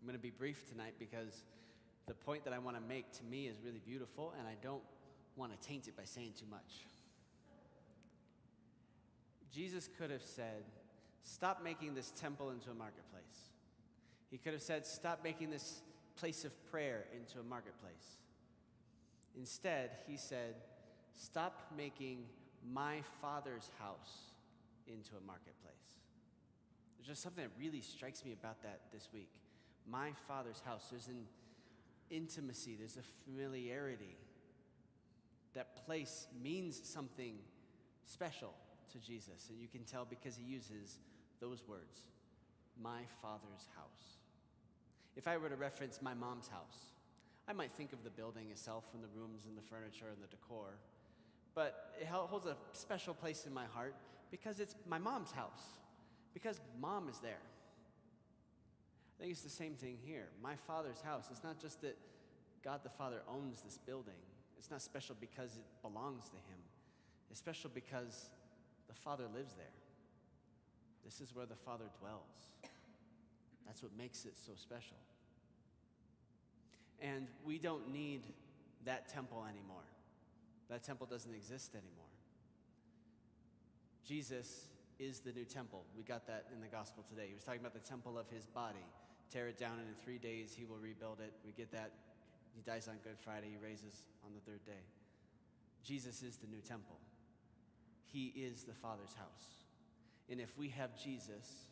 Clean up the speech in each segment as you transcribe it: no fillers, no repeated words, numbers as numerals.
I'm going to be brief tonight because the point that I want to make to me is really beautiful, and I don't want to taint it by saying too much. Jesus could have said, stop making this temple into a marketplace. He could have said, stop making this place of prayer into a marketplace. Instead, he said, stop making my Father's house into a marketplace. There's just something that really strikes me about that this week. My Father's house. There's an intimacy, there's a familiarity. That place means something special to Jesus, and you can tell because he uses those words, my Father's house. If I were to reference my mom's house, I might think of the building itself and the rooms and the furniture and the decor, but it holds a special place in my heart because it's my mom's house, because mom is there. I think it's the same thing here. My Father's house. It's not just that God the Father owns this building. It's not special because it belongs to him. It's special because the Father lives there. This is where the Father dwells. That's what makes it so special. And we don't need that temple anymore. That temple doesn't exist anymore. Jesus is the new temple. We got that in the gospel today. He was talking about the temple of his body. Tear it down, and in 3 days he will rebuild it. We get that. He dies on Good Friday. He raises on the third day. Jesus is the new temple. He is the Father's house. And if we have Jesus,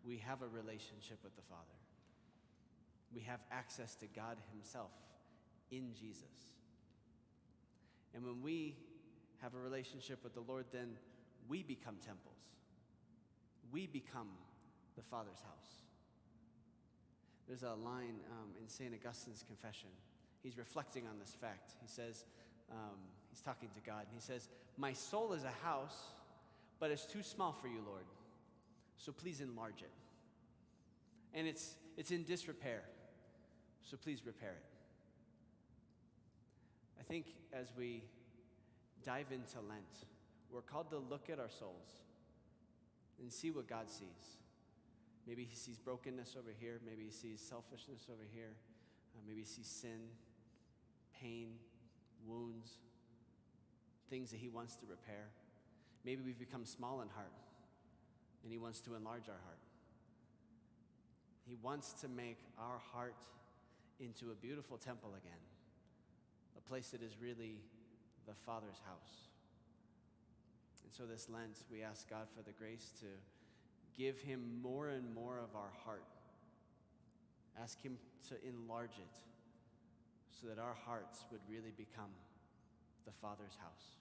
we have a relationship with the Father. We have access to God himself in Jesus. And when we have a relationship with the Lord, then we become temples. We become the Father's house. There's a line in St. Augustine's Confession. He's reflecting on this fact. He says, he's talking to God, and he says, my soul is a house, but it's too small for you, Lord. So please enlarge it. And it's in disrepair. So please repair it. I think as we dive into Lent, we're called to look at our souls and see what God sees. Maybe he sees brokenness over here. Maybe he sees selfishness over here. Maybe he sees sin, pain, wounds, things that he wants to repair. Maybe we've become small in heart, and he wants to enlarge our heart. He wants to make our heart into a beautiful temple again, a place that is really the Father's house. And so this Lent, we ask God for the grace to give him more and more of our heart. Ask him to enlarge it so that our hearts would really become the Father's house.